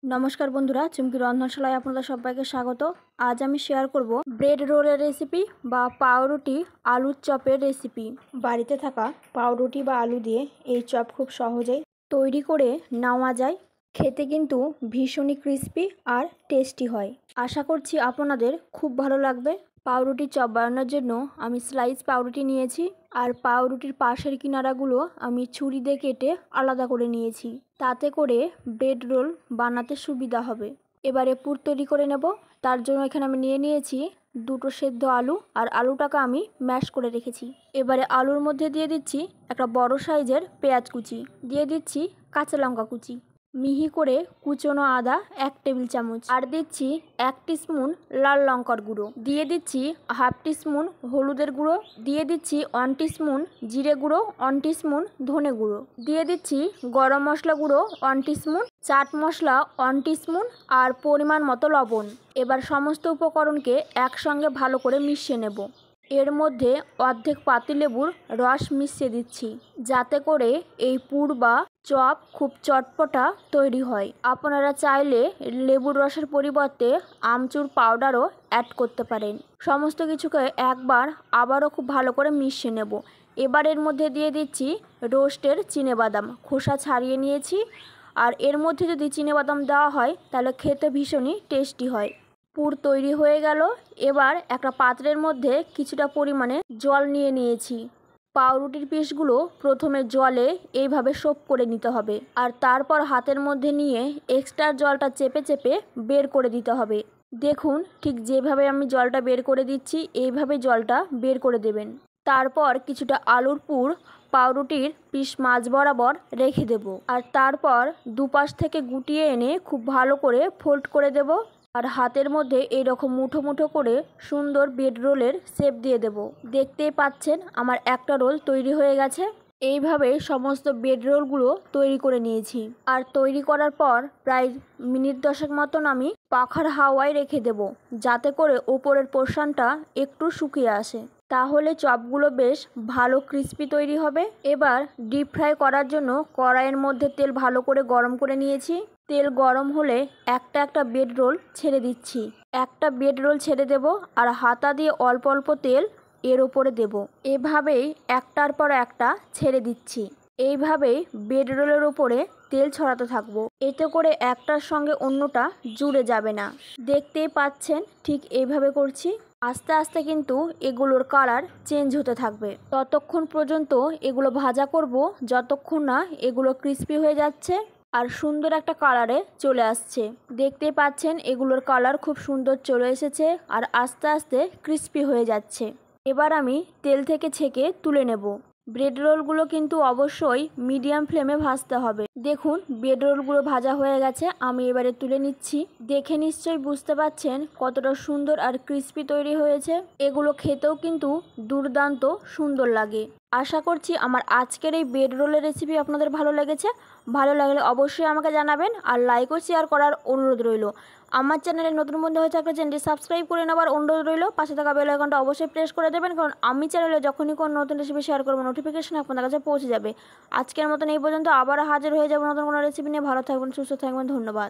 নমস্কার বন্ধুরা, চুমকি রন্ধনশালায় আপনাদের সবাইকে স্বাগত। আজ আমি শেয়ার করব ব্রেড রোলের রেসিপি বা পাউরুটি আলুর চপের রেসিপি। বাড়িতে থাকা পাউরুটি বা আলু দিয়ে এই চপ খুব সহজেই তৈরি করে নেওয়া যায়। খেতে কিন্তু ভীষণই ক্রিস্পি আর টেস্টি হয়। আশা করছি আপনাদের খুব ভালো লাগবে। পাউরুটি চপ বানানোর জন্য আমি স্লাইস পাউরুটি নিয়েছি, আর পাউরুটির পাশের কিনারাগুলো আমি ছুরি দিয়ে কেটে আলাদা করে নিয়েছি, তাতে করে ব্রেড রোল বানাতে সুবিধা হবে। এবারে পুর তৈরি করে নেব। তার জন্য এখানে আমি নিয়েছি দুটো সেদ্ধ আলু, আর আলুটাকে আমি ম্যাশ করে রেখেছি। এবারে আলুর মধ্যে দিয়ে দিচ্ছি একটা বড় সাইজের পেঁয়াজ কুচি, দিয়ে দিচ্ছি কাঁচা লঙ্কা কুচি, মিহি করে কুচনো আদা 1 টেবিল চামচ, আর দিচ্ছি 1 টিস্পুন লাল লঙ্কার গুঁড়ো, দিয়ে দিচ্ছি হাফ টিস্পুন হলুদের গুঁড়ো, দিয়ে দিচ্ছি 1 টিস্পুন জিরে গুঁড়ো, 1 টিস্পুন ধনে গুঁড়ো, দিয়ে দিচ্ছি গরম মশলা গুঁড়ো 1 টিস্পুন, চাট মশলা 1 টিস্পুন, আর পরিমাণ মতো লবণ। এবার সমস্ত উপকরণকে একসঙ্গে ভালো করে মিশিয়ে নেব। এর মধ্যে অর্ধেক পাতিলেবুর রস মিশিয়ে দিচ্ছি, যাতে করে এই পুর বা চপ খুব চটপটা তৈরি হয়। আপনারা চাইলে লেবুর রসের পরিবর্তে আমচুর পাউডারও অ্যাড করতে পারেন। সমস্ত কিছুকে একবার আবারও খুব ভালো করে মিশিয়ে নেব। এবার এর মধ্যে দিয়ে দিচ্ছি রোস্টের চিনেবাদাম, খোসা ছাড়িয়ে নিয়েছি। আর এর মধ্যে যদি চিনেবাদাম দেওয়া হয় তাহলে খেতে ভীষণই টেস্টি হয়। পুর তৈরি হয়ে গেল। এবার একটা পাত্রের মধ্যে কিছুটা পরিমাণে জল নিয়েছি। পাউরুটির পিসগুলো প্রথমে জলে এইভাবে সোপ করে নিতে হবে, আর তারপর হাতের মধ্যে নিয়ে এক্সট্রা জলটা চেপে চেপে বের করে দিতে হবে। দেখুন, ঠিক যেভাবে আমি জলটা বের করে দিচ্ছি এইভাবে জলটা বের করে দেবেন। তারপর কিছুটা আলুর পুর পাউরুটির পিস মাঝ বরাবর রেখে দেব, আর তারপর দুপাশ থেকে গুটিয়ে এনে খুব ভালো করে ফোল্ড করে দেব। আর হাতের মধ্যে এইরকম মুঠো মুঠো করে সুন্দর ব্রেড রোলের শেপ দিয়ে দেব। দেখতেই পাচ্ছেন আমার একটা রোল তৈরি হয়ে গেছে। এইভাবে সমস্ত ব্রেড রোলগুলো তৈরি করে নিয়েছি। আর তৈরি করার পর প্রায় মিনিট 10 মতন আমি পাখার হাওয়ায় রেখে দেব, যাতে করে ওপরের পোর্শনটা একটু শুকিয়ে আসে। তাহলে চপগুলো বেশ ভালো ক্রিস্পি তৈরি হবে। এবার ডিপ ফ্রাই করার জন্য কড়াইয়ের মধ্যে তেল ভালো করে গরম করে নিয়েছি। তেল গরম হলে একটা একটা ব্রেড রোল ছেড়ে দিচ্ছি। একটা ব্রেড রোল ছেড়ে দেব, আর হাতা দিয়ে অল্প অল্প তেল এর ওপরে দেব। এভাবেই একটার পর একটা ছেড়ে দিচ্ছি। এইভাবেই ব্রেড রোলের ওপরে তেল ছড়াতে থাকবো, এতে করে একটার সঙ্গে অন্যটা জুড়ে যাবে না। দেখতেই পাচ্ছেন ঠিক এইভাবে করছি। আস্তে আস্তে কিন্তু এগুলোর কালার চেঞ্জ হতে থাকবে। ততক্ষণ পর্যন্ত এগুলো ভাজা করব যতক্ষণ না এগুলো ক্রিস্পি হয়ে যাচ্ছে আর সুন্দর একটা কালারে চলে আসছে। দেখতেই পাচ্ছেন এগুলোর কালার খুব সুন্দর চলে এসেছে আর আস্তে আস্তে ক্রিস্পি হয়ে যাচ্ছে। এবার আমি তেল থেকে ছেঁকে তুলে নেব। ব্রেড রোলগুলো কিন্তু অবশ্যই মিডিয়াম ফ্লেমে ভাজতে হবে। দেখুন, ব্রেড রোলগুলো ভাজা হয়ে গেছে, আমি এবারে তুলে নিচ্ছি। দেখে নিশ্চয়ই বুঝতে পারছেন কতটা সুন্দর আর ক্রিস্পি তৈরি হয়েছে। এগুলো খেতেও কিন্তু দুর্দান্ত সুন্দর লাগে। আশা করছি আমার আজকের এই ব্রেড রোলের রেসিপি আপনাদের ভালো লেগেছে। ভালো লাগলে অবশ্যই আমাকে জানাবেন, আর লাইক ও শেয়ার করার অনুরোধ রইল। আমার চ্যানেলে নতুন বন্ধু হয়ে থাকলে চ্যানেলটি সাবস্ক্রাইব করে নেওয়ার অনুরোধ রইল। পাশে থাকা বেল আইকনটা অবশ্যই প্রেস করে দেবেন, কারণ আমি চ্যানেলে যখনই কোনো নতুন রেসিপি শেয়ার করবো নোটিফিকেশন আপনাদের কাছে পৌঁছে যাবে। আজকের মতন এই পর্যন্ত, আবার হাজির হয়ে যাবো নতুন কোনো রেসিপি নিয়ে। ভালো থাকবেন, সুস্থ থাকবেন, ধন্যবাদ।